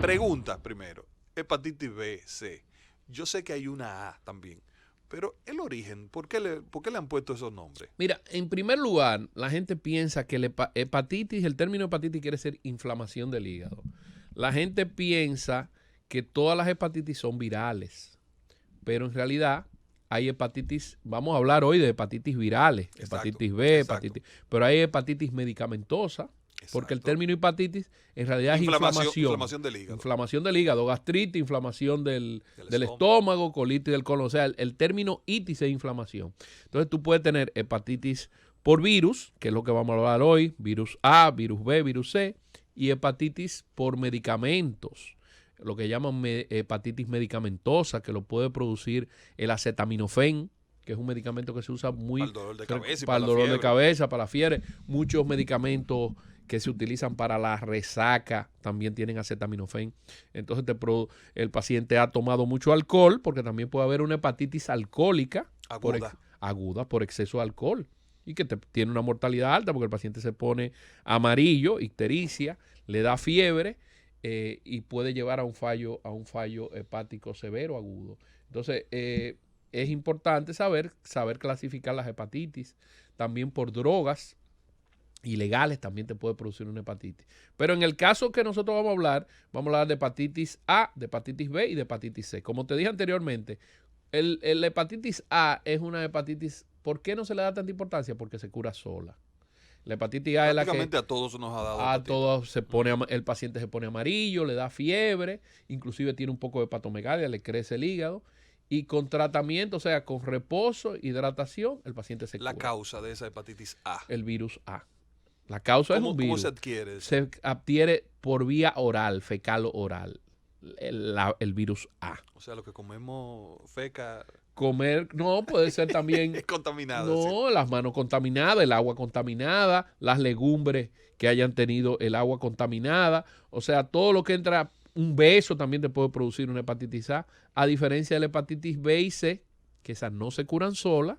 Pregunta primero, hepatitis B, C. Yo sé que hay una A también, pero el origen, ¿por qué le han puesto esos nombres? Mira, en primer lugar, la gente piensa que hepatitis, el término hepatitis quiere decir inflamación del hígado. La gente piensa que todas las hepatitis son virales, pero en realidad hay hepatitis, vamos a hablar hoy de hepatitis virales, Exacto, hepatitis B, exacto. pero hay hepatitis medicamentosa, porque el Exacto. término hepatitis en realidad es inflamación. Inflamación del hígado. Inflamación del hígado, gastritis, inflamación del Del estómago, colitis del colon. O sea, el término itis es inflamación. Entonces tú puedes tener hepatitis por virus, que es lo que vamos a hablar hoy, virus A, virus B, virus C, y hepatitis por medicamentos, lo que llaman hepatitis medicamentosa, que lo puede producir el acetaminofén, que es un medicamento que se usa muy Para el dolor de cabeza y para el para la dolor de fiebre. cabeza, para la fiebre. Muchos medicamentos que se utilizan para la resaca también tienen acetaminofén. Entonces el paciente ha tomado mucho alcohol, porque también puede haber una hepatitis alcohólica aguda por exceso de alcohol, y que tiene una mortalidad alta porque el paciente se pone amarillo, ictericia, le da fiebre y puede llevar a un fallo hepático severo agudo. Entonces, es importante saber clasificar las hepatitis. También por drogas ilegales también te puede producir una hepatitis. Pero en el caso que nosotros vamos a hablar de hepatitis A, de hepatitis B y de hepatitis C. Como te dije anteriormente, la hepatitis A es una hepatitis. ¿Por qué no se le da tanta importancia? Porque se cura sola. La hepatitis A es la que Prácticamente a todos nos ha dado a hepatitis. todos el paciente se pone amarillo, le da fiebre, inclusive tiene un poco de hepatomegalia, le crece el hígado, y con tratamiento, o sea, con reposo, hidratación, el paciente se cura. La causa de esa hepatitis A. El virus A. La causa es un virus. ¿Cómo se adquiere? Se adquiere por vía oral, fecal-oral, el virus A. O sea, lo que comemos feca Comer, no, puede ser también. es contaminado. No, las manos contaminadas, el agua contaminada, las legumbres que hayan tenido el agua contaminada. O sea, todo lo que entra, un beso también te puede producir una hepatitis a diferencia de la hepatitis B y C, que esas no se curan solas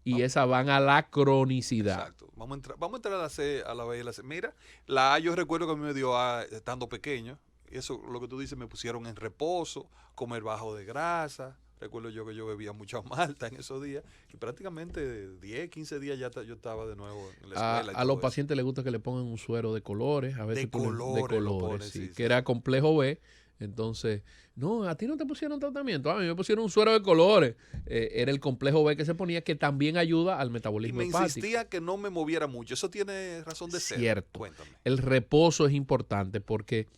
y esas van a la cronicidad. Exacto. Vamos a entrar a la C, a la B y a la C. Mira, la A yo recuerdo que a mí me dio A estando pequeño. Y eso, lo que tú dices, me pusieron en reposo, comer bajo de grasa. Recuerdo yo que yo bebía mucha malta en esos días. Y prácticamente 10, 15 días ya yo estaba de nuevo en la escuela. A los pacientes les gusta que le pongan un suero de colores. A veces de colores, sí, sí, que era complejo B. Entonces, no, a ti no te pusieron tratamiento. A mí me pusieron un suero de colores. Era el complejo B que se ponía, que también ayuda al metabolismo hepático. Y me insistía que no me moviera mucho. ¿Eso tiene razón de ser? Cierto. Cuéntame. El reposo es importante porque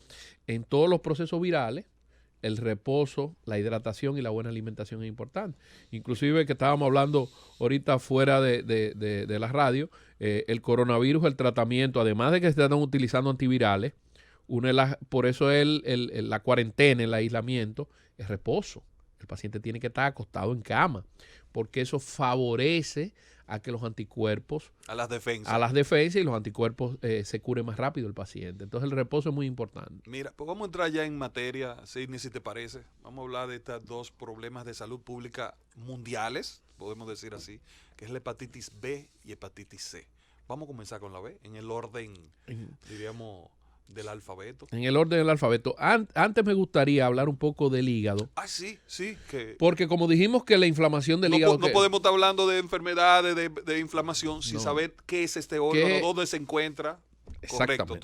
en todos los procesos virales, el reposo, la hidratación y la buena alimentación es importante. Inclusive que estábamos hablando ahorita fuera de la radio, el coronavirus, el tratamiento, además de que se están utilizando antivirales, por eso la cuarentena, el aislamiento, es reposo. El paciente tiene que estar acostado en cama, porque eso favorece a que los anticuerpos, a las defensas y los anticuerpos se curen más rápido el paciente. Entonces el reposo es muy importante. Mira, pues vamos a entrar ya en materia, Sidney, si te parece. Vamos a hablar de estos dos problemas de salud pública mundiales, podemos decir así, que es la hepatitis B y hepatitis C. Vamos a comenzar con la B, en el orden, diríamos, del alfabeto. En el orden del alfabeto. Antes me gustaría hablar un poco del hígado. Ah, sí. Porque como dijimos que la inflamación del hígado... No podemos estar hablando de enfermedades, de inflamación, sin saber qué es este órgano, dónde se encuentra.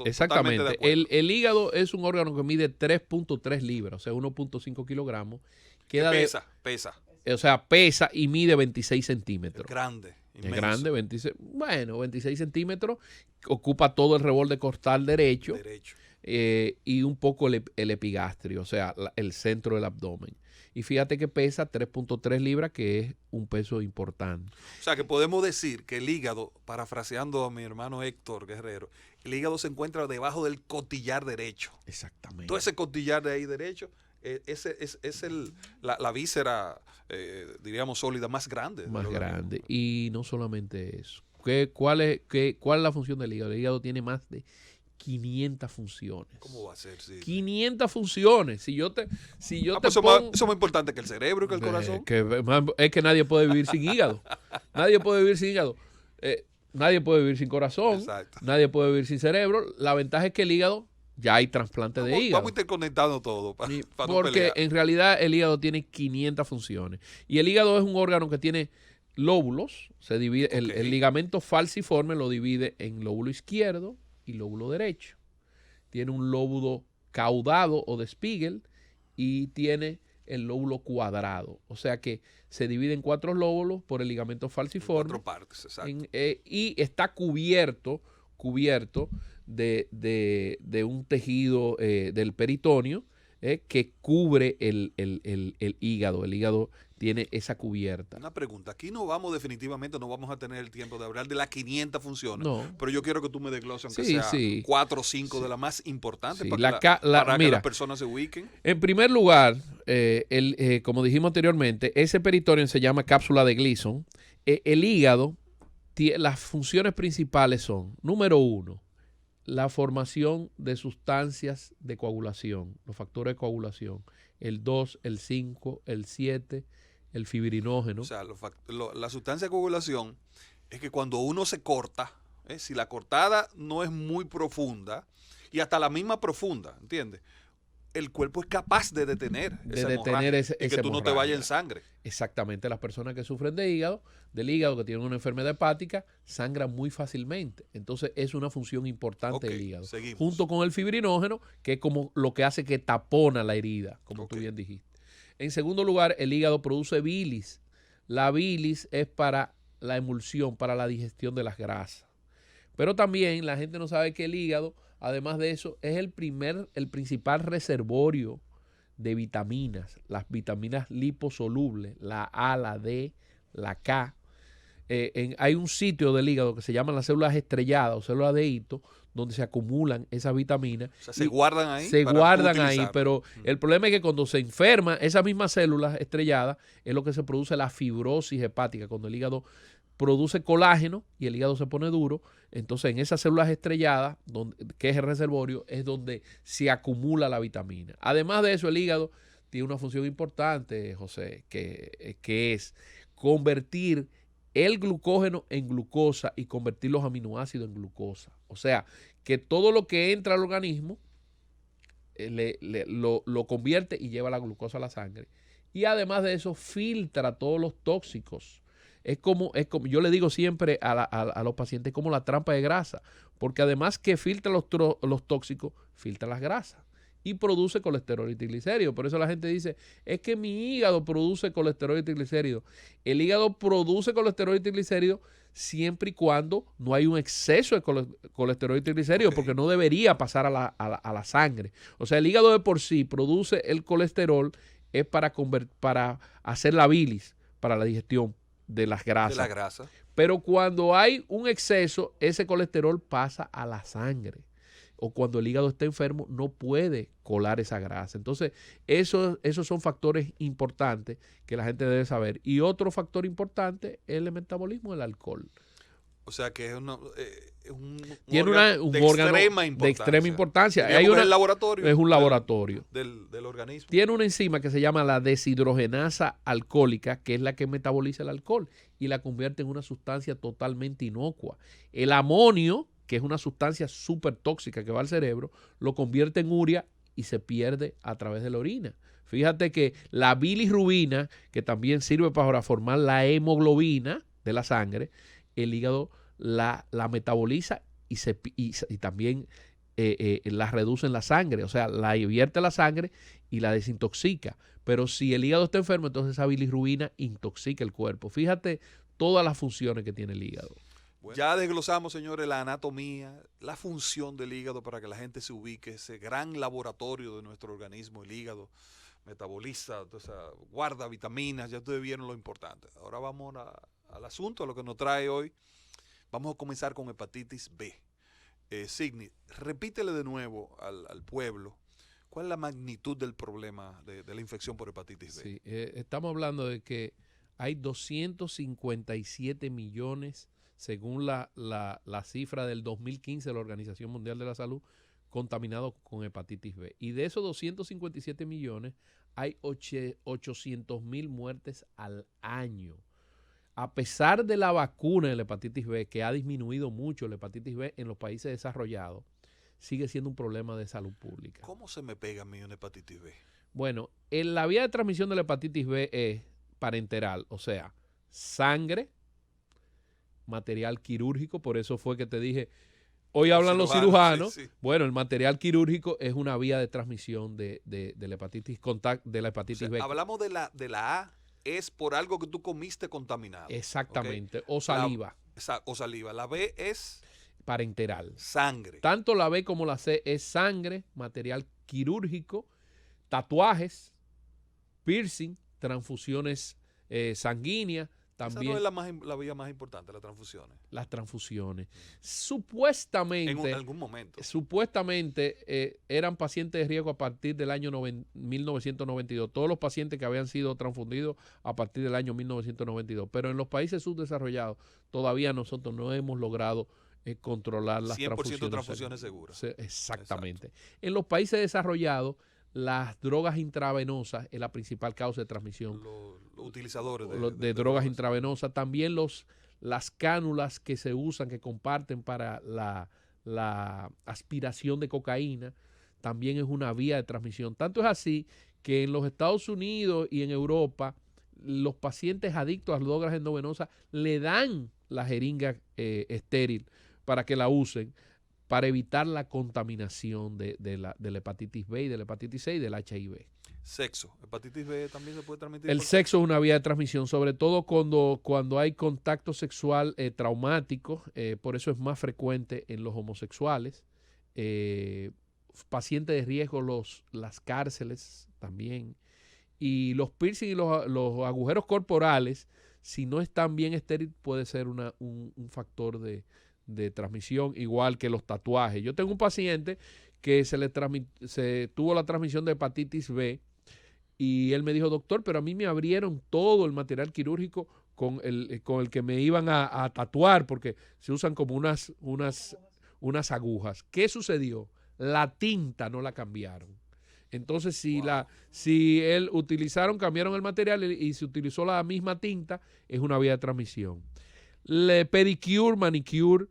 Exactamente. El hígado es un órgano que mide 3.3 libras, o sea, 1.5 kilogramos. Pesa. O sea, pesa y mide 26 centímetros. Es grande. Es grande, 26 centímetros, ocupa todo el reborde costal derecho. Y un poco el epigastrio, o sea, el centro del abdomen. Y fíjate que pesa 3.3 libras, que es un peso importante. O sea, que podemos decir que el hígado, parafraseando a mi hermano Héctor Guerrero, el hígado se encuentra debajo del costillar derecho. Exactamente. Todo ese costillar de ahí derecho es la víscera, diríamos, sólida más grande. Más grande. Y no solamente eso. ¿Cuál es la función del hígado? El hígado tiene más de 500 funciones. ¿Cómo va a ser? Sí. 500 funciones. Eso es más importante que el cerebro y que el corazón. Es que nadie puede vivir sin hígado. Nadie puede vivir sin hígado. Nadie puede vivir sin corazón. Exacto. Nadie puede vivir sin cerebro. La ventaja es que el hígado ya hay trasplante de hígado. Vamos interconectando todo para no Porque pelear. en realidad el hígado tiene 500 funciones. Y el hígado es un órgano que tiene lóbulos. Se divide, el ligamento falciforme lo divide en lóbulo izquierdo y lóbulo derecho. Tiene un lóbulo caudado o de Spiegel y tiene el lóbulo cuadrado. O sea que se divide en 4 lóbulos por el ligamento falciforme. 4 partes, exacto. Y está cubierto de un tejido del peritoneo que cubre el hígado. El hígado tiene esa cubierta. Una pregunta. Aquí no vamos a tener el tiempo de hablar de las 500 funciones. No. Pero yo quiero que tú me desgloses, aunque Sí, sea sí. 4 o 5 de las más importantes Sí, para que mira, las personas se ubiquen. En primer lugar, como dijimos anteriormente, ese peritoneo se llama cápsula de Gleason. El hígado, las funciones principales son, número 1, la formación de sustancias de coagulación, los factores de coagulación, el 2, el 5, el 7, el fibrinógeno. O sea, la sustancia de coagulación es que cuando uno se corta, si la cortada no es muy profunda, y hasta la misma profunda, ¿entiendes? El cuerpo es capaz de detener esa hemorragia y que tú no te vayas en sangre. Exactamente, las personas que sufren del hígado, que tienen una enfermedad hepática, sangran muy fácilmente. Entonces es una función importante del hígado. Seguimos. Junto con el fibrinógeno, que es como lo que hace que tapona la herida, como tú bien dijiste. En segundo lugar, el hígado produce bilis. La bilis es para la emulsión, para la digestión de las grasas. Pero también la gente no sabe que el hígado, además de eso, es el principal reservorio de vitaminas, las vitaminas liposolubles, la A, la D, la K. Hay un sitio del hígado que se llaman las células estrelladas o células de Hito, donde se acumulan esas vitaminas. O sea, se guardan ahí. Se guardan ahí, pero el problema es que cuando se enferma, esas mismas células estrelladas es lo que se produce la fibrosis hepática, cuando el hígado produce colágeno y el hígado se pone duro. Entonces en esas células estrelladas, que es el reservorio, es donde se acumula la vitamina. Además de eso, el hígado tiene una función importante, José, que es convertir el glucógeno en glucosa y convertir los aminoácidos en glucosa. O sea, que todo lo que entra al organismo lo convierte y lleva la glucosa a la sangre. Y además de eso, filtra todos los tóxicos. Es como yo le digo siempre a los pacientes, como la trampa de grasa, porque además que filtra los tóxicos, filtra las grasas y produce colesterol y triglicéridos. Por eso la gente dice, es que mi hígado produce colesterol y triglicéridos. El hígado produce colesterol y triglicéridos siempre y cuando no hay un exceso de colesterol y triglicéridos, porque no debería pasar a la sangre. O sea, el hígado de por sí produce el colesterol, es para hacer la bilis, para la digestión de las grasas. De la grasa. Pero cuando hay un exceso, ese colesterol pasa a la sangre. O cuando el hígado está enfermo, no puede colar esa grasa. Entonces, esos son factores importantes que la gente debe saber. Y otro factor importante es el metabolismo del alcohol. O sea que es un órgano de extrema importancia. Es un laboratorio. Es un laboratorio. Del organismo. Tiene una enzima que se llama la deshidrogenasa alcohólica, que es la que metaboliza el alcohol y la convierte en una sustancia totalmente inocua. El amonio, que es una sustancia súper tóxica que va al cerebro, lo convierte en urea y se pierde a través de la orina. Fíjate que la bilirrubina, que también sirve para formar la hemoglobina de la sangre, el hígado la metaboliza y también la reduce en la sangre, o sea, la vierte a la sangre y la desintoxica. Pero si el hígado está enfermo, entonces esa bilirrubina intoxica el cuerpo. Fíjate todas las funciones que tiene el hígado. Bueno, ya desglosamos, señores, la anatomía, la función del hígado para que la gente se ubique, ese gran laboratorio de nuestro organismo, el hígado, metaboliza, o sea, guarda vitaminas, ya ustedes vieron lo importante. Ahora vamos al asunto, a lo que nos trae hoy. Vamos a comenzar con hepatitis B. Signy, repítele de nuevo al pueblo, ¿cuál es la magnitud del problema de la infección por hepatitis B? Sí, estamos hablando de que hay 257 millones, según la cifra del 2015 de la Organización Mundial de la Salud, contaminados con hepatitis B. Y de esos 257 millones, hay 800,000 muertes al año. A pesar de la vacuna de la hepatitis B, que ha disminuido mucho la hepatitis B en los países desarrollados, sigue siendo un problema de salud pública. ¿Cómo se me pega a mí una hepatitis B? Bueno, en la vía de transmisión de la hepatitis B es parenteral, o sea, sangre, material quirúrgico, por eso fue que te dije, hoy hablan los cirujanos. Sí, sí. Bueno, el material quirúrgico es una vía de transmisión de la hepatitis B. Hablamos de la A, es por algo que tú comiste contaminado. Exactamente, ¿okay? O saliva. O saliva. La B es parenteral. Sangre. Tanto la B como la C es sangre, material quirúrgico, tatuajes, piercing, transfusiones sanguíneas. También, esa no es la vía más importante, las transfusiones. Las transfusiones. Supuestamente. En algún momento. Supuestamente eran pacientes de riesgo a partir del año 1992. Todos los pacientes que habían sido transfundidos a partir del año 1992. Pero en los países subdesarrollados todavía nosotros no hemos logrado controlar las 100% transfusiones seguras. Exactamente. Exacto. En los países desarrollados, las drogas intravenosas es la principal causa de transmisión. Los utilizadores de drogas intravenosas. También las cánulas que se usan, que comparten para la aspiración de cocaína, también es una vía de transmisión. Tanto es así que en los Estados Unidos y en Europa, los pacientes adictos a las drogas endovenosas le dan la jeringa estéril para que la usen, para evitar la contaminación de la hepatitis B y de la hepatitis C y del HIV. Sexo. ¿Hepatitis B también se puede transmitir? El sexo es una vía de transmisión, sobre todo cuando hay contacto sexual traumático, por eso es más frecuente en los homosexuales. Pacientes de riesgo, las cárceles también. Y los piercing y los agujeros corporales, si no están bien estériles, puede ser un factor de transmisión, igual que los tatuajes. Yo tengo un paciente que se tuvo la transmisión de hepatitis B y él me dijo, doctor, pero a mí me abrieron todo el material quirúrgico con el que me iban a tatuar, porque se usan como unas agujas. ¿Qué sucedió? La tinta no la cambiaron. Entonces, si cambiaron el material y se utilizó la misma tinta, es una vía de transmisión. Pedicure, manicure,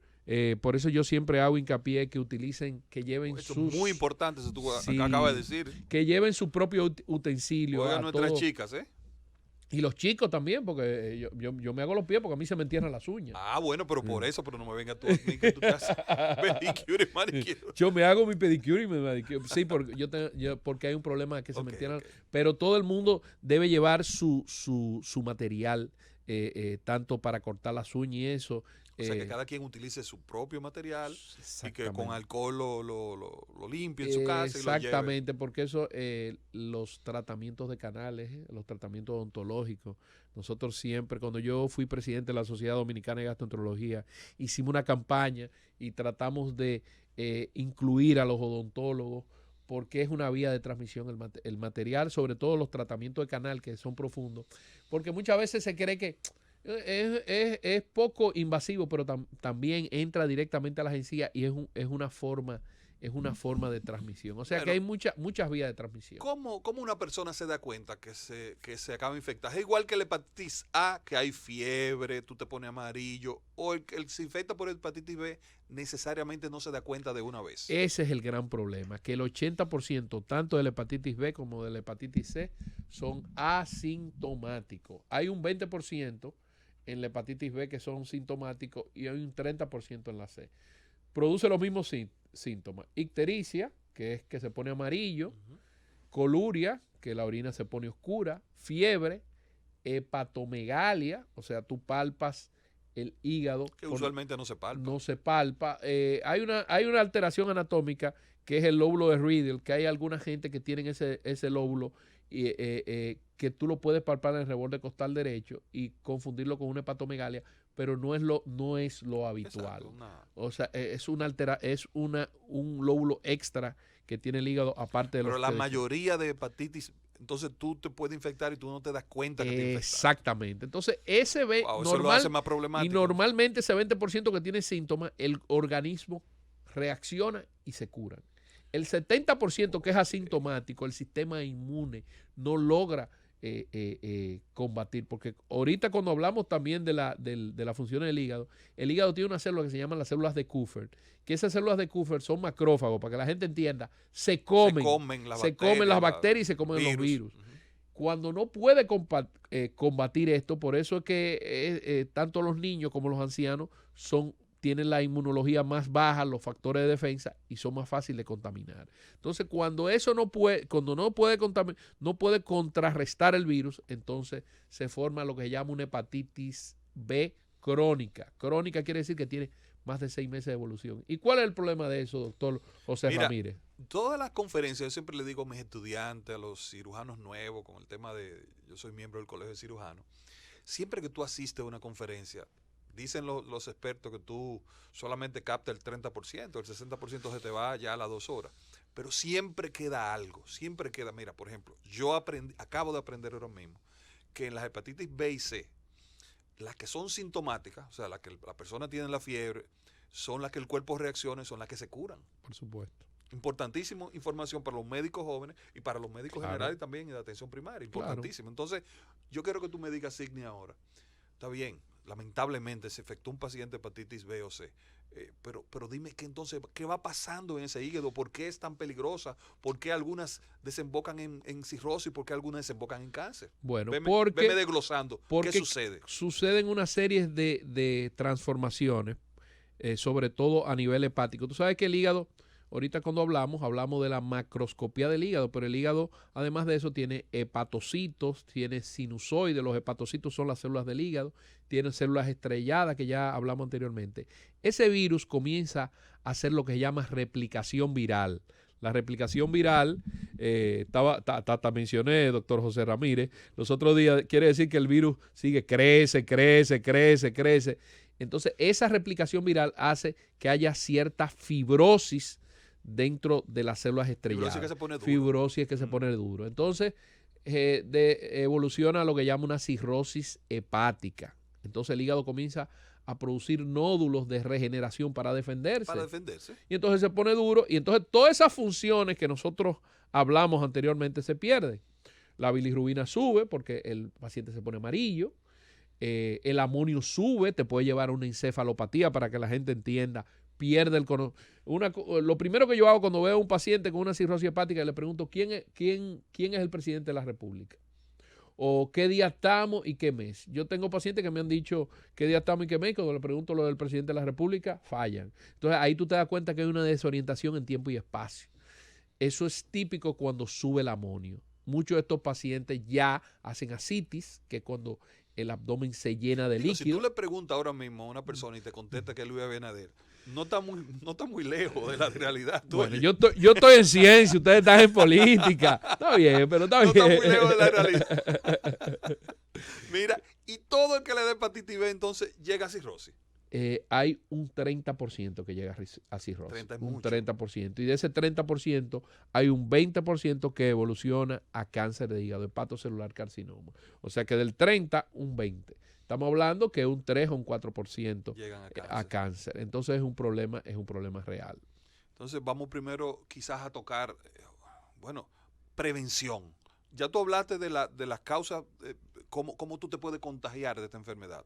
por eso yo siempre hago hincapié que lleven eso es muy importante, eso tú acabas de decir. Que lleven su propio utensilio. Oigan nuestras chicas, Y los chicos también, porque yo me hago los pies porque a mí se me entierran las uñas. Ah, bueno, pero por eso, pero no me venga tú a mí que tú te haces pedicure y manicure. Yo me hago mi pedicure y mi manicure. Sí, porque hay un problema de que se me entierran. Okay. Pero todo el mundo debe llevar su material, tanto para cortar las uñas y eso. O sea, que cada quien utilice su propio material y que con alcohol lo limpie en su casa. Exactamente, porque eso, los tratamientos de canales, los tratamientos odontológicos, nosotros siempre, cuando yo fui presidente de la Sociedad Dominicana de Gastroenterología, hicimos una campaña y tratamos de incluir a los odontólogos, porque es una vía de transmisión el material, sobre todo los tratamientos de canal que son profundos, porque muchas veces se cree que es poco invasivo, pero también entra directamente a las encías y es una forma de transmisión. O sea, que hay muchas vías de transmisión. ¿Cómo una persona se da cuenta que se acaba de infectar? Es igual que la hepatitis A, que hay fiebre, tú te pones amarillo, o el que se infecta por hepatitis B necesariamente no se da cuenta de una vez. Ese es el gran problema, que el 80% tanto de la hepatitis B como de la hepatitis C son asintomáticos. Hay un 20% en la hepatitis B que son sintomáticos y hay un 30% en la C. Produce los mismos síntomas. Ictericia, que es que se pone amarillo, coluria, que la orina se pone oscura, fiebre, hepatomegalia, o sea, tú palpas el hígado. Que usualmente no se palpa. No se palpa. Hay una alteración anatómica que es el lóbulo de Riedel, que hay alguna gente que tienen ese lóbulo que tú lo puedes palpar en el reborde costal derecho y confundirlo con una hepatomegalia, pero no es lo habitual. Exacto, no. O sea, es un lóbulo extra que tiene el hígado aparte de los. Pero la mayoría de hepatitis, entonces tú te puedes infectar y tú no te das cuenta que te infectaste. Exactamente. Entonces, eso lo hace más problemático. Y normalmente ese 20% que tiene síntomas, el organismo reacciona y se cura. El 70% que es asintomático, el sistema inmune no logra combatir. Porque ahorita cuando hablamos también de la función del hígado, el hígado tiene una célula que se llaman las células de Kupffer, que esas células de Kupffer son macrófagos, para que la gente entienda, se comen las bacterias y se comen los virus. Cuando no puede combatir esto, por eso es que tanto los niños como los ancianos tienen la inmunología más baja, los factores de defensa, y son más fáciles de contaminar. Entonces, cuando no puede contrarrestar el virus, entonces se forma lo que se llama una hepatitis B crónica. Crónica quiere decir que tiene más de 6 meses de evolución. ¿Y cuál es el problema de eso, doctor José Ramírez? Todas las conferencias, yo siempre le digo a mis estudiantes, a los cirujanos nuevos, con el tema yo soy miembro del Colegio de Cirujanos, siempre que tú asistes a una conferencia, dicen los expertos que tú solamente captas el 30%, el 60% se te va ya a las 2 horas, pero siempre queda algo, siempre queda. Mira, por ejemplo, acabo de aprender ahora mismo que en las hepatitis B y C, las que son sintomáticas, o sea, las que la persona tiene la fiebre, son las que el cuerpo reacciona, son las que se curan. Por supuesto. Importantísimo información para los médicos jóvenes y para los médicos generales también y de atención primaria. Importantísimo. Entonces, yo quiero que tú me digas, Signy, ahora. Está bien, lamentablemente se afectó un paciente de hepatitis B o C. Pero dime qué va pasando en ese hígado, por qué es tan peligrosa, por qué algunas desembocan en cirrosis, por qué algunas desembocan en cáncer. Bueno, veme desglosando, ¿qué sucede? Suceden una serie de transformaciones, sobre todo a nivel hepático. Tú sabes que el hígado, ahorita cuando hablamos de la macroscopía del hígado, pero el hígado, además de eso, tiene hepatocitos, tiene sinusoides. Los hepatocitos son las células del hígado, tiene células estrelladas, que ya hablamos anteriormente. Ese virus comienza a hacer lo que se llama replicación viral. La replicación viral, mencioné, doctor José Ramírez, los otros días, quiere decir que el virus crece. Entonces, esa replicación viral hace que haya cierta fibrosis dentro de las células estrelladas. Fibrosis que se pone duro. Entonces, evoluciona a lo que llama una cirrosis hepática. Entonces, el hígado comienza a producir nódulos de regeneración para defenderse. Y entonces se pone duro, y entonces todas esas funciones que nosotros hablamos anteriormente se pierden. La bilirrubina sube porque el paciente se pone amarillo. El amonio sube, te puede llevar a una encefalopatía, para que la gente entienda. Pierde lo primero que yo hago cuando veo a un paciente con una cirrosis hepática, le pregunto quién es el presidente de la República, o qué día estamos y qué mes. Yo tengo pacientes que me han dicho qué día estamos y qué mes, cuando le pregunto lo del presidente de la República, fallan. Entonces ahí tú te das cuenta que hay una desorientación en tiempo y espacio. Eso es típico cuando sube el amonio. Muchos de estos pacientes ya hacen ascitis, que cuando el abdomen se llena de líquido. Si tú le preguntas ahora mismo a una persona y te contesta que es Luis Abinader, no está muy lejos de la realidad. Bueno, yo estoy en ciencia, ustedes están en política. Está bien, pero está bien. No está muy lejos de la realidad. Mira, y todo el que le dé hepatitis B entonces llega a cirrosis. Hay un 30% que llega a cirrosis. 30 es un mucho. 30%. Y de ese 30% hay un 20% que evoluciona a cáncer de hígado, hepatocelular carcinoma. O sea que del 30, un 20%. Estamos hablando que un 3 o un 4% llegan a cáncer. Entonces es un problema real. Entonces vamos primero quizás a tocar, prevención. Ya tú hablaste de las causas, cómo tú te puedes contagiar de esta enfermedad.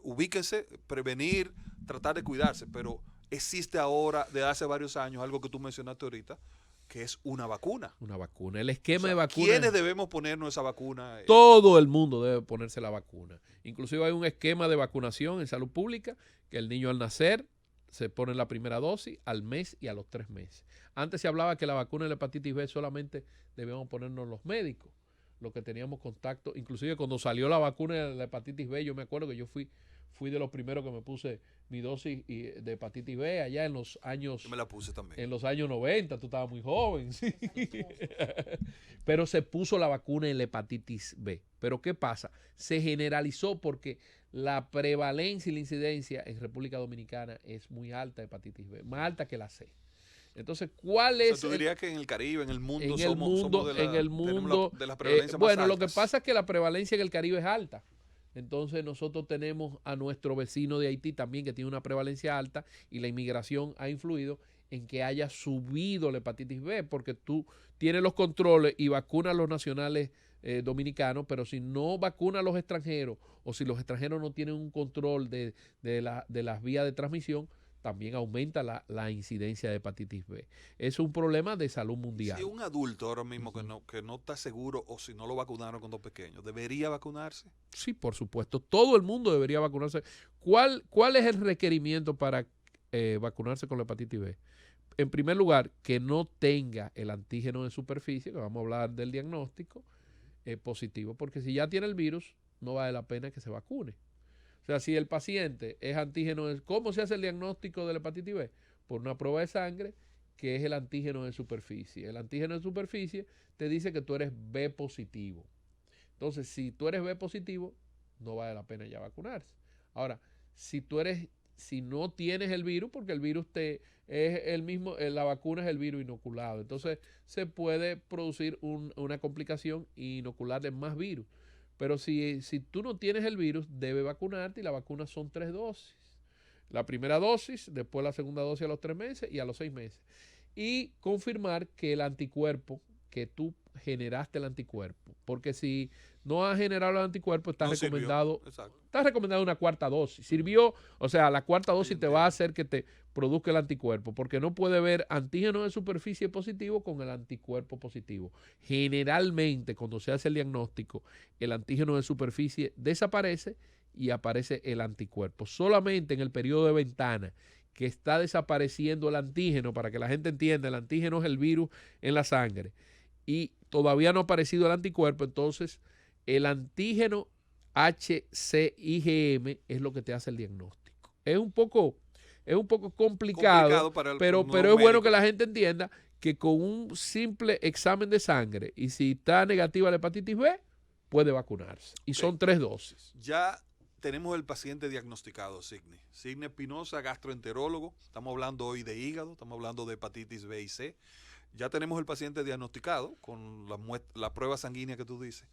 Ubíquese, prevenir, tratar de cuidarse, pero existe ahora, de hace varios años, algo que tú mencionaste ahorita, que es una vacuna. Una vacuna. El esquema de vacuna. ¿Quiénes debemos ponernos esa vacuna? Todo el mundo debe ponerse la vacuna. Inclusive hay un esquema de vacunación en salud pública, que el niño al nacer se pone la primera dosis al mes y a los 3 meses. Antes se hablaba que la vacuna de la hepatitis B solamente debíamos ponernos los médicos, los que teníamos contacto. Inclusive cuando salió la vacuna de la hepatitis B, yo me acuerdo que yo fui de los primeros que me puse mi dosis de hepatitis B allá en los años... Yo me la puse también. En los años 90, tú estabas muy joven. Sí. Pero se puso la vacuna en la hepatitis B. Pero ¿qué pasa? Se generalizó porque la prevalencia y la incidencia en República Dominicana es muy alta de hepatitis B, más alta que la C. Entonces, ¿cuál es? ¿Tú dirías que en el Caribe, en el mundo, somos de la prevalencia más bueno, altas? Lo que pasa es que la prevalencia en el Caribe es alta. Entonces nosotros tenemos a nuestro vecino de Haití también, que tiene una prevalencia alta, y la inmigración ha influido en que haya subido la hepatitis B, porque tú tienes los controles y vacunas a los nacionales dominicano, pero si no vacuna a los extranjeros o si los extranjeros no tienen un control de las vías de transmisión, también aumenta la incidencia de hepatitis B. Es un problema de salud mundial. Si un adulto ahora mismo que no está seguro o si no lo vacunaron cuando pequeño, ¿debería vacunarse? Sí, por supuesto. Todo el mundo debería vacunarse. ¿Cuál es el requerimiento para vacunarse con la hepatitis B? En primer lugar, que no tenga el antígeno de superficie, que vamos a hablar del diagnóstico, positivo, porque si ya tiene el virus, no vale la pena que se vacune. O sea, si el paciente es antígeno, ¿cómo se hace el diagnóstico de la hepatitis B? Por una prueba de sangre, que es el antígeno de superficie. El antígeno de superficie te dice que tú eres B positivo. Entonces, si tú eres B positivo, no vale la pena ya vacunarse. Ahora, si no tienes el virus, porque el virus es el mismo, la vacuna es el virus inoculado. Entonces, se puede producir una complicación e inocularle más virus. Pero si tú no tienes el virus, debes vacunarte y la vacuna son 3 dosis. La primera dosis, después la segunda dosis a los 3 meses y a los 6 meses. Y confirmar que el anticuerpo, que tú generaste el anticuerpo. Porque si no has generado el anticuerpo, está recomendado una cuarta dosis. Sirvió, o sea, la cuarta dosis te va a hacer que te produzca el anticuerpo, porque no puede haber antígeno de superficie positivo con el anticuerpo positivo. Generalmente, cuando se hace el diagnóstico, el antígeno de superficie desaparece y aparece el anticuerpo. Solamente en el periodo de ventana que está desapareciendo el antígeno, para que la gente entienda, el antígeno es el virus en la sangre, y todavía no ha aparecido el anticuerpo, entonces el antígeno HCIgM es lo que te hace el diagnóstico. Es un poco complicado pero es bueno que la gente entienda que con un simple examen de sangre y si está negativa la hepatitis B, puede vacunarse. Y son 3 dosis. Ya tenemos el paciente diagnosticado, Signe. Signe Espinosa, gastroenterólogo. Estamos hablando hoy de hígado, estamos hablando de hepatitis B y C. Ya tenemos el paciente diagnosticado con la prueba sanguínea que tú dices.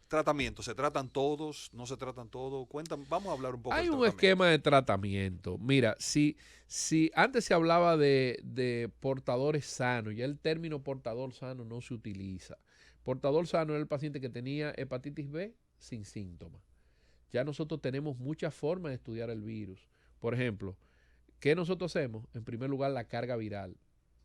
Tratamiento, ¿se tratan todos? ¿No se tratan todos? Cuéntame, vamos a hablar un poco. Hay un esquema de tratamiento. Mira, si antes se hablaba de portadores sanos, ya el término portador sano no se utiliza. Portador sano era el paciente que tenía hepatitis B sin síntomas. Ya nosotros tenemos muchas formas de estudiar el virus. Por ejemplo, ¿qué nosotros hacemos? En primer lugar, la carga viral.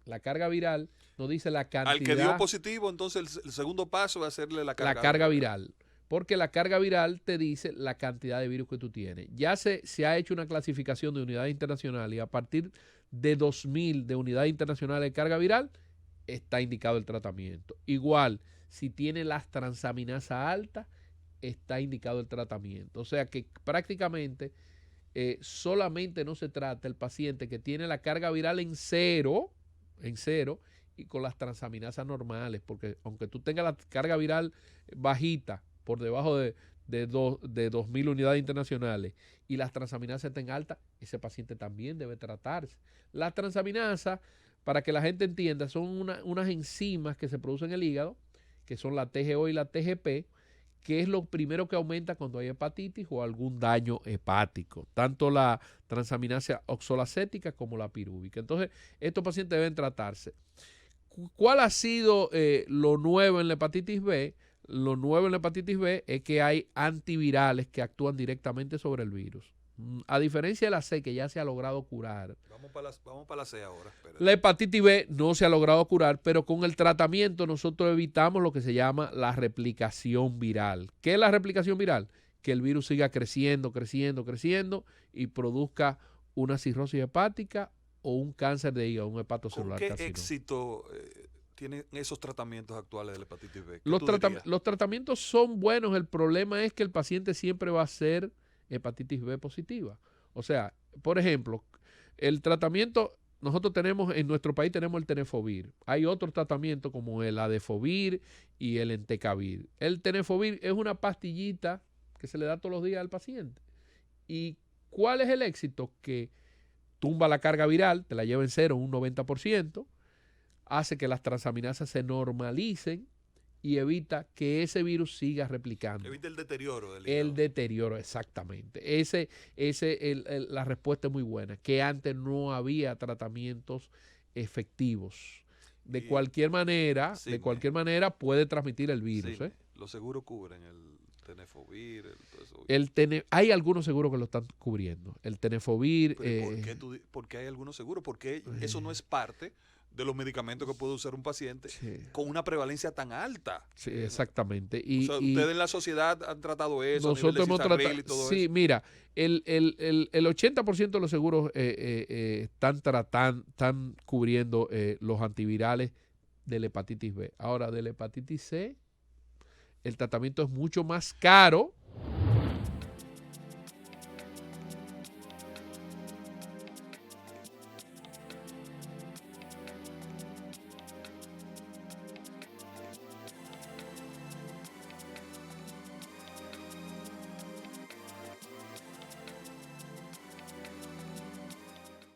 La carga viral nos dice la cantidad. Al que dio positivo, entonces el segundo paso es hacerle la carga viral. Porque la carga viral te dice la cantidad de virus que tú tienes. Ya se ha hecho una clasificación de unidades internacionales y a partir de 2000 de unidades internacionales de carga viral está indicado el tratamiento. Igual, si tiene las transaminasas altas, está indicado el tratamiento. O sea que prácticamente solamente no se trata el paciente que tiene la carga viral en cero y con las transaminasas normales, porque aunque tú tengas la carga viral bajita, por debajo de 2.000 unidades internacionales y las transaminasas estén altas, ese paciente también debe tratarse. Las transaminasas, para que la gente entienda, son unas enzimas que se producen en el hígado, que son la TGO y la TGP, que es lo primero que aumenta cuando hay hepatitis o algún daño hepático, tanto la transaminasa oxalacética como la pirúvica. Entonces, estos pacientes deben tratarse. ¿Cuál ha sido lo nuevo en la hepatitis B? Lo nuevo en la hepatitis B es que hay antivirales que actúan directamente sobre el virus. A diferencia de la C, que ya se ha logrado curar. Vamos para la C ahora. Espérate. La hepatitis B no se ha logrado curar, pero con el tratamiento nosotros evitamos lo que se llama la replicación viral. ¿Qué es la replicación viral? Que el virus siga creciendo y produzca una cirrosis hepática o un cáncer de hígado, un hepatocelular carcinoma. carcinoma. ¿Qué éxito tienen esos tratamientos actuales de la hepatitis B? Los tratamientos son buenos, el problema es que el paciente siempre va a ser hepatitis B positiva. O sea, por ejemplo, el tratamiento, nosotros tenemos, en nuestro país tenemos el tenofovir. Hay otros tratamientos como el adefovir y el entecavir. El tenofovir es una pastillita que se le da todos los días al paciente. ¿Y cuál es el éxito? Que tumba la carga viral, te la lleva en cero, un 90%, hace que las transaminasas se normalicen y evita que ese virus siga replicando. Evita el deterioro del hígado. El deterioro, exactamente. La respuesta es muy buena, que antes no había tratamientos efectivos. De cualquier manera puede transmitir el virus. Sí. Los seguros cubren el tenefovir, todo eso. Hay algunos seguros que lo están cubriendo. El tenefovir... Pero ¿por qué hay algunos seguros? Porque eso no es parte de los medicamentos que puede usar un paciente con una prevalencia tan alta. Sí, exactamente. O sea, ustedes en la sociedad han tratado eso, nosotros hemos tratado y todo eso. Mira, el 80% de los seguros están cubriendo los antivirales de la hepatitis B. Ahora, de la hepatitis C, el tratamiento es mucho más caro